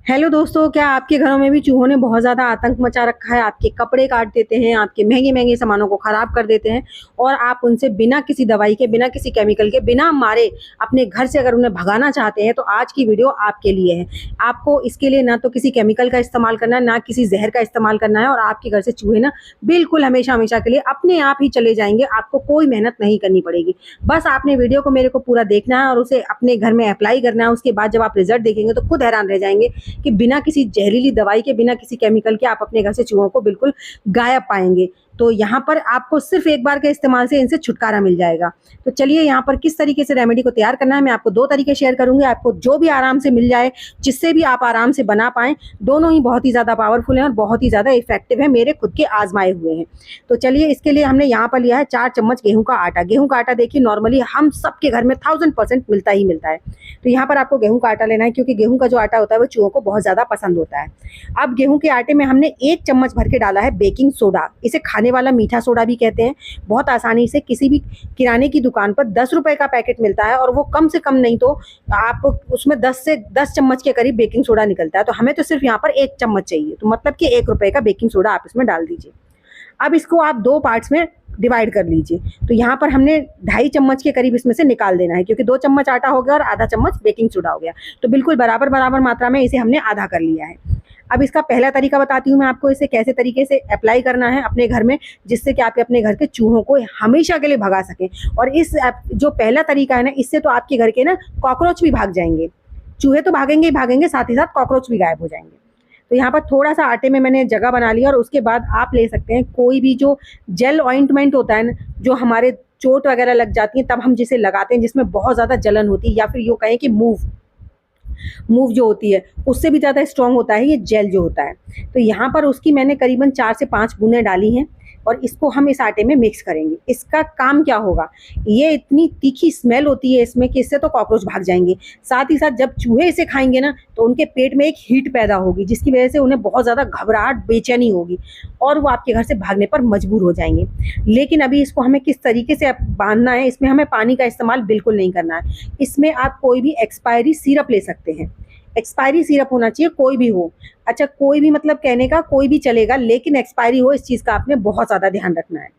Hello दोस्तों, क्या आपके घरों में भी चूहों ने बहुत ज़्यादा आतंक मचा रखा है? आपके कपड़े काट देते हैं, आपके महंगे-महंगे सामानों को ख़राब कर देते हैं और आप उनसे बिना किसी दवाई के, बिना किसी केमिकल के, बिना मारे अपने घर से अगर उन्हें भगाना चाहते हैं, तो आज की वीडियो आपके लिए है। आपको इसके लिए ना तो किसी केमिकल का इस्तेमाल करना है, ना किसी ज़हर का इस्तेमाल करना है और आपके घर से चूहे ना बिल्कुल हमेशा-हमेशा के लिए अपने आप ही चले जाएँगे। आपको कोई मेहनत नहीं करनी पड़ेगी। बस आपने वीडियो को मेरे को पूरा देखना है और उसे अपने घर में अप्लाई करना है। उसके बाद जब आप रिज़ल्ट देखेंगे तो खुद हैरान रह जाएँगे कि बिना किसी जहरीली दवाई के, बिना किसी केमिकल के आप अपने घर से चूहों को बिल्कुल गायब पाएँगे। तो यहाँ पर आपको सिर्फ़ एक बार के इस्तेमाल से इनसे छुटकारा मिल जाएगा। तो चलिए यहाँ पर किस तरीके से रेमेडी को तैयार करना है, मैं आपको 2 तरीके शेयर करूँगी। आपको जो भी आराम से मिल जाए, जिससे भी आप आराम से बना पाएँ, दोनों ही बहुत ही ज़्यादा पावरफुल हैं और बहुत ही ज़्यादा इफ़ेक्टिव हैं, मेरे खुद के आज़माए हुए हैं। तो चलिए इसके लिए हमने यहाँ पर लिया है 4 चम्मच गेहूँ का आटा। गेहूँ का आटा देखिए नॉर्मली हम सबके घर में 1000% मिलता ही मिलता है। तो यहाँ पर आपको गेहूँ का आटा लेना है क्योंकि गेहूँ का जो आटा होता है वो चूहों को बहुत ज़्यादा पसंद होता है। अब गेहूँ के आटे में हमने 1 चम्मच भर के डाला है बेकिंग सोडा। इसे खाने वाला मीठा सोडा भी कहते हैं। बहुत आसानी से किसी भी किराने की दुकान पर 10 रुपए का पैकेट मिलता है और वो कम से कम नहीं तो आप उसमें 10 से 10 चम्मच के करीब बेकिंग सोडा निकलता है। तो हमें तो सिर्फ यहाँ पर 1 चम्मच चाहिए, तो मतलब कि 1 रुपए का बेकिंग सोडा आप इसमें डाल दीजिए। अब इसको आप 2 पार्ट्स में डिवाइड कर लीजिए। तो यहाँ पर हमने 2.5 चम्मच के करीब इसमें से निकाल देना है क्योंकि 2 चम्मच आटा हो गया और आधा चम्मच बेकिंग सोडा हो गया। तो बिल्कुल बराबर-बराबर मात्रा में इसे हमने आधा कर लिया है। अब इसका पहला तरीका बताती हूँ मैं आपको, इसे कैसे तरीके से अप्लाई करना है अपने घर में, जिससे कि आप अपने घर के चूहों को हमेशा के लिए भगा सकें। और जो पहला तरीका है ना, इससे तो आपके घर के ना कॉकरोच भी भाग जाएँगे। चूहे तो भागेंगे ही भागेंगे, साथ ही साथ कॉकरोच भी गायब हो जाएँगे। तो यहाँ पर थोड़ा-सा आटे में मैंने जगह बना लिया और उसके बाद आप ले सकते हैं कोई भी जो जेल ऑइंटमेंट होता है ना, जो हमारे चोट वगैरह लग जाती है तब हम जिसे लगाते हैं, जिसमें बहुत ज़्यादा जलन होती है, या फिर यूँ कहें कि मूव मूव जो होती है उससे भी ज़्यादा स्ट्रॉन्ग होता है ये जेल जो होता है। तो यहाँ पर उसकी मैंने करीबन 4 से 5 बूंदें डाली हैं और इसको हम इस आटे में मिक्स करेंगे। इसका काम क्या होगा, ये इतनी तीखी स्मेल होती है इसमें कि इससे तो कॉकरोच भाग जाएँगे। साथ ही साथ जब चूहे इसे खाएँगे ना तो उनके पेट में एक हीट पैदा होगी, जिसकी वजह से उन्हें बहुत ज़्यादा घबराहट, बेचैनी होगी और वो आपके घर से भागने पर मजबूर हो जाएँगे। लेकिन अभी इसको हमें किस तरीके से अब बाँधना है, इसमें हमें पानी का इस्तेमाल बिल्कुल नहीं करना है। इसमें आप कोई भी एक्सपायरी सिरप ले सकते हैं। एक्सपायरी सिरप होना चाहिए, कोई भी हो। अच्छा, कोई भी मतलब कहने का कोई भी चलेगा, लेकिन एक्सपायरी हो, इस चीज़ का आपने बहुत ज़्यादा ध्यान रखना है।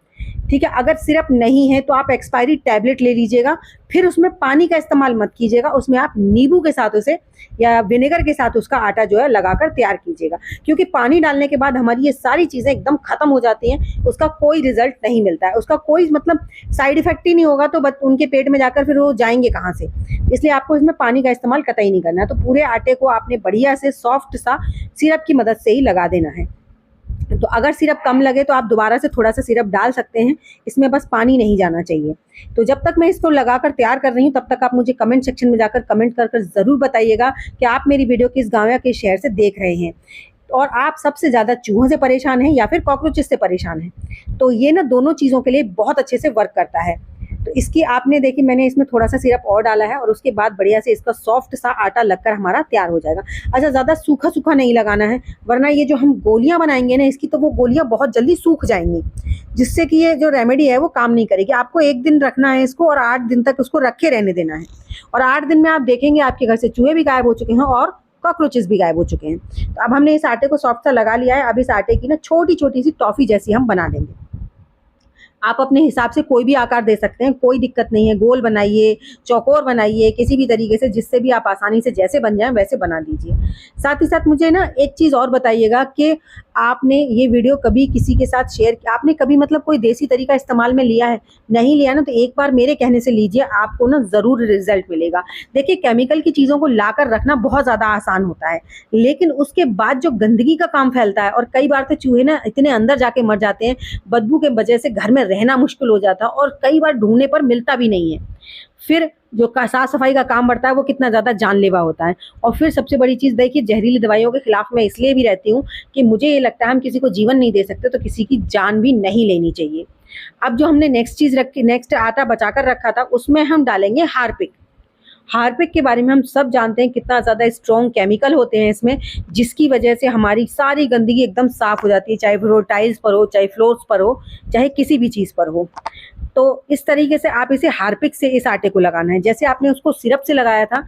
ठीक है? अगर सिरप नहीं है तो आप एक्सपायरी टैबलेट ले लीजिएगा, फिर उसमें पानी का इस्तेमाल मत कीजिएगा, उसमें आप नींबू के साथ उसे या विनेगर के साथ उसका आटा जो है लगाकर तैयार कीजिएगा। क्योंकि पानी डालने के बाद हमारी ये सारी चीज़ें एकदम ख़त्म हो जाती हैं, उसका कोई रिज़ल्ट नहीं मिलता है, उसका कोई मतलब साइड इफ़ेक्ट ही नहीं होगा, तो बट उनके पेट में जाकर फिर वो जाएँगे कहाँ से? इसलिए आपको इसमें पानी का इस्तेमाल कतई नहीं करना है। तो पूरे आटे को आपने बढ़िया से सॉफ्ट सा सिरप की मदद से ही लगा देना है। तो अगर सिरप कम लगे तो आप दोबारा से थोड़ा-सा सिरप डाल सकते हैं, इसमें बस पानी नहीं जाना चाहिए। तो जब तक मैं इसको लगाकर तैयार कर रही हूँ, तब तक आप मुझे कमेंट सेक्शन में जाकर कमेंट कर कर ज़रूर बताइएगा कि आप मेरी वीडियो किस गाँव या किस शहर से देख रहे हैं और आप सबसे ज़्यादा चूहों से परेशान हैं या फिर कॉकरोचेस से परेशान हैं। तो ये ना दोनों चीज़ों के लिए बहुत अच्छे से वर्क करता है। तो इसकी आपने देखिए मैंने इसमें थोड़ा-सा सिरप और डाला है और उसके बाद बढ़िया से इसका सॉफ्ट सा आटा लगकर हमारा तैयार हो जाएगा। अच्छा, ज़्यादा सूखा-सूखा नहीं लगाना है, वरना ये जो हम गोलियाँ बनाएँगे ना इसकी, तो वो गोलियाँ बहुत जल्दी सूख जाएँगी, जिससे कि ये जो रेमेडी है वो काम नहीं करेगी। आपको 1 दिन रखना है इसको और 8 दिन तक उसको रखे रहने देना है और 8 दिन में आप देखेंगे आपके घर से चूहे भी गायब हो चुके हैं और कॉकरोचेस भी गायब हो चुके हैं। तो अब हमने इस आटे को सॉफ्ट सा लगा लिया है। अब इस आटे की ना छोटी-छोटी सी टॉफ़ी जैसी हम बना देंगे। आप अपने हिसाब से कोई भी आकार दे सकते हैं, कोई दिक्कत नहीं है। गोल बनाइए, चौकोर बनाइए, किसी भी तरीके से जिससे भी आप आसानी से जैसे बन जाएँ वैसे बना दीजिए। साथ ही साथ मुझे ना एक चीज़ और बताइएगा कि आपने ये वीडियो कभी किसी के साथ शेयर किया, आपने कभी मतलब कोई देसी तरीका इस्तेमाल में लिया है? नहीं लिया ना, तो एक बार मेरे कहने से लीजिए, आपको ना ज़रूर रिज़ल्ट मिलेगा। देखिए, केमिकल की चीज़ों को लाकर रखना बहुत ज़्यादा आसान होता है, लेकिन उसके बाद जो गंदगी का काम फैलता है और कई बार तो चूहे ना इतने अंदर जाके मर जाते हैं, बदबू के वजह से घर में रहना मुश्किल हो जाता है और कई बार ढूँढने पर मिलता भी नहीं है। फिर जो का साफ-सफाई का काम बढ़ता है वो कितना ज़्यादा जानलेवा होता है। और फिर सबसे बड़ी चीज़ देखिए, ज़हरीली दवाइयों के खिलाफ मैं इसलिए भी रहती हूँ कि मुझे ये लगता है हम किसी को जीवन नहीं दे सकते, तो किसी की जान भी नहीं लेनी चाहिए। अब जो हमने नेक्स्ट आटा बचाकर रखा था उसमें हम डालेंगे हार्पिक। हार्पिक के बारे में हम सब जानते हैं कितना ज़्यादा स्ट्रॉन्ग केमिकल होते हैं इसमें, जिसकी वजह से हमारी सारी गंदगी एकदम साफ़ हो जाती है, चाहे वो टाइल्स पर हो, चाहे फ्लोर्स पर हो, चाहे किसी भी चीज़ पर हो। तो इस तरीके से आप इसे हार्पिक से इस आटे को लगाना है। जैसे आपने उसको सिरप से लगाया था,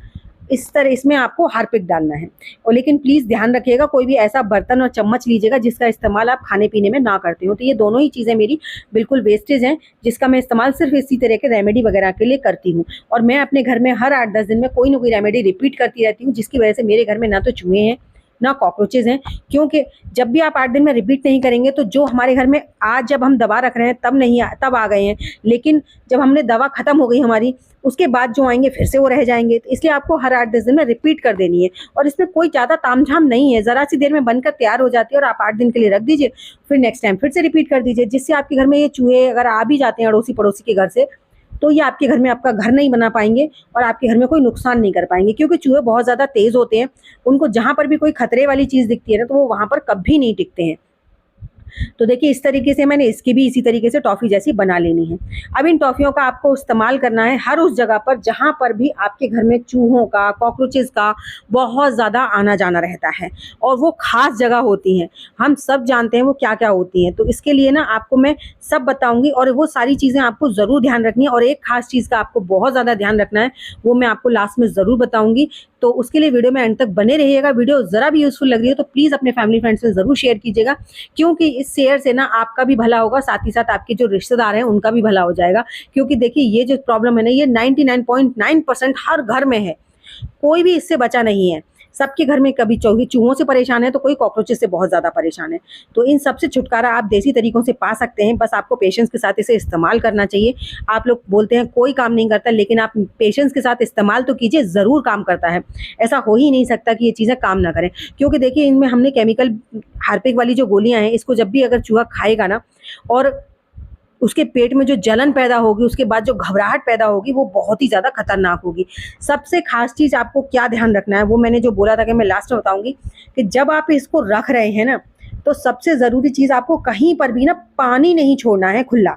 इस तरह इसमें आपको हार्पिक डालना है। और लेकिन प्लीज़ ध्यान रखिएगा कोई भी ऐसा बर्तन और चम्मच लीजिएगा जिसका इस्तेमाल आप खाने पीने में ना करते हो। तो ये दोनों ही चीज़ें मेरी बिल्कुल वेस्टेज हैं, जिसका मैं इस्तेमाल सिर्फ इसी तरह के रेमेडी वगैरह के लिए करती हूँ। और मैं अपने घर में हर 8-10 दिन में कोई ना कोई रेमेडी रिपीट करती रहती हूँ, जिसकी वजह से मेरे घर में ना तो चूहे हैं ना कॉकरोचेज़ हैं। क्योंकि जब भी आप 8 दिन में रिपीट नहीं करेंगे तो जो हमारे घर में आज जब हम दवा रख रहे हैं तब आ गए हैं, लेकिन जब हमने दवा ख़त्म हो गई हमारी, उसके बाद जो आएँगे फिर से वो रह जाएँगे। तो इसलिए आपको हर 8-10 दिन में रिपीट कर देनी है। और इसमें कोई ज़्यादा तामझाम नहीं है, ज़रा सी देर में बनकर तैयार हो जाती है और आप 8 दिन के लिए रख दीजिए, फिर नेक्स्ट टाइम फिर से रिपीट कर दीजिए, जिससे आपके घर में ये चूहे अगर आ भी जाते हैं अड़ोसी-पड़ोसी के घर से, तो ये आपके घर में आपका घर नहीं बना पाएँगे और आपके घर में कोई नुकसान नहीं कर पाएँगे। क्योंकि चूहे बहुत ज़्यादा तेज़ होते हैं, उनको जहाँ पर भी कोई खतरे वाली चीज़ दिखती है ना, तो वो वहाँ पर कभी नहीं टिकते हैं। तो देखिए इस तरीके से मैंने इसकी भी इसी तरीके से टॉफ़ी जैसी बना लेनी है। अब इन टॉफ़ियों का आपको इस्तेमाल करना है हर उस जगह पर जहाँ पर भी आपके घर में चूहों का, कॉकरोचेज़ का बहुत ज़्यादा आना-जाना रहता है और वो ख़ास जगह होती हैं। हम सब जानते हैं वो क्या-क्या होती हैं। तो इसके लिए ना आपको मैं सब बताऊँगी और वो सारी चीज़ें आपको ज़रूर ध्यान रखनी है और एक ख़ास चीज़ का आपको बहुत ज़्यादा ध्यान रखना है, वो मैं आपको लास्ट में ज़रूर बताऊँगी। तो उसके लिए वीडियो में एंड तक बने रहिएगा। वीडियो ज़रा भी यूज़फुल लग रही है तो प्लीज़ अपने फैमिली फ्रेंड्स में ज़रूर शेयर कीजिएगा, क्योंकि इस शेयर से ना आपका भी भला होगा, साथ ही साथ आपके जो रिश्तेदार हैं उनका भी भला हो जाएगा। क्योंकि देखिए ये जो प्रॉब्लम है ना, ये 99.9% हर घर में है, कोई भी इससे बचा नहीं है। सबके घर में कभी चूहों से परेशान है तो कोई कॉकरोचेस से बहुत ज़्यादा परेशान है। तो इन सब से छुटकारा आप देसी तरीकों से पा सकते हैं, बस आपको पेशेंस के साथ इसे इस्तेमाल करना चाहिए। आप लोग बोलते हैं कोई काम नहीं करता, लेकिन आप पेशेंस के साथ इस्तेमाल तो कीजिए, ज़रूर काम करता है। ऐसा हो ही नहीं सकता कि ये चीज़ें काम ना करें, क्योंकि देखिए इनमें हमने केमिकल हार्पिक वाली जो गोलियाँ हैं, इसको जब भी अगर चूहा खाएगा ना और उसके पेट में जो जलन पैदा होगी, उसके बाद जो घबराहट पैदा होगी, वो बहुत ही ज़्यादा खतरनाक होगी। सबसे ख़ास चीज़ आपको क्या ध्यान रखना है, वो मैंने जो बोला था कि मैं लास्ट में बताऊँगी, कि जब आप इसको रख रहे हैं ना, तो सबसे ज़रूरी चीज़ आपको कहीं पर भी ना पानी नहीं छोड़ना है खुला।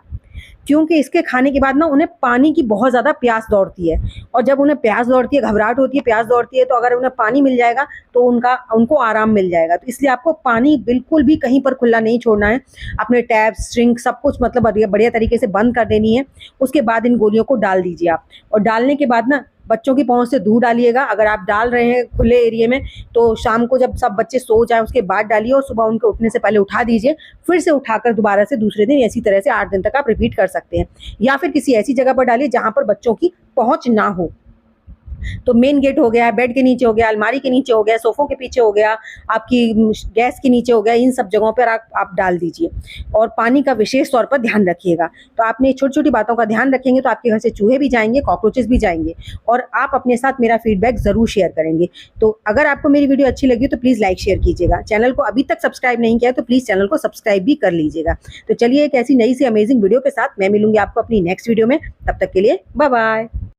क्योंकि इसके खाने के बाद ना उन्हें पानी की बहुत ज़्यादा प्यास दौड़ती है और जब उन्हें प्यास दौड़ती है, घबराहट होती है, प्यास दौड़ती है, तो अगर उन्हें पानी मिल जाएगा तो उनको आराम मिल जाएगा। तो इसलिए आपको पानी बिल्कुल भी कहीं पर खुला नहीं छोड़ना है। अपने टैप, सिंक सब कुछ मतलब बढ़िया तरीके से बंद कर देनी है। उसके बाद इन गोलियों को डाल दीजिए आप, और डालने के बाद ना बच्चों की पहुँच से दूर डालिएगा। अगर आप डाल रहे हैं खुले एरिया में तो शाम को जब सब बच्चे सो जाएँ उसके बाद डालिए और सुबह उनके उठने से पहले उठा दीजिए। फिर से उठाकर दोबारा से दूसरे दिन इसी तरह से 8 दिन तक आप रिपीट कर सकते हैं, या फिर किसी ऐसी जगह पर डालिए जहाँ पर बच्चों की पहुँच ना हो। तो मेन गेट हो गया, बेड के नीचे हो गया, अलमारी के नीचे हो गया, सोफ़ों के पीछे हो गया, आपकी गैस के नीचे हो गया, इन सब जगहों पर आप डाल दीजिए। और पानी का विशेष तौर पर ध्यान रखिएगा। तो आपने छोटी-छोटी बातों का ध्यान रखेंगे तो आपके घर से चूहे भी जाएँगे, कॉकरोचेस भी जाएँगे और आप अपने साथ मेरा फीडबैक ज़रूर शेयर करेंगे। तो अगर आपको मेरी वीडियो अच्छी लगी तो प्लीज़ लाइक शेयर कीजिएगा। चैनल को अभी तक सब्सक्राइब नहीं किया है तो प्लीज़ चैनल को सब्सक्राइब भी कर लीजिएगा। तो चलिए एक ऐसी नई सी अमेज़िंग वीडियो के साथ मैं मिलूँगी आपको अपनी नेक्स्ट वीडियो में। तब तक के लिए बाय बाय।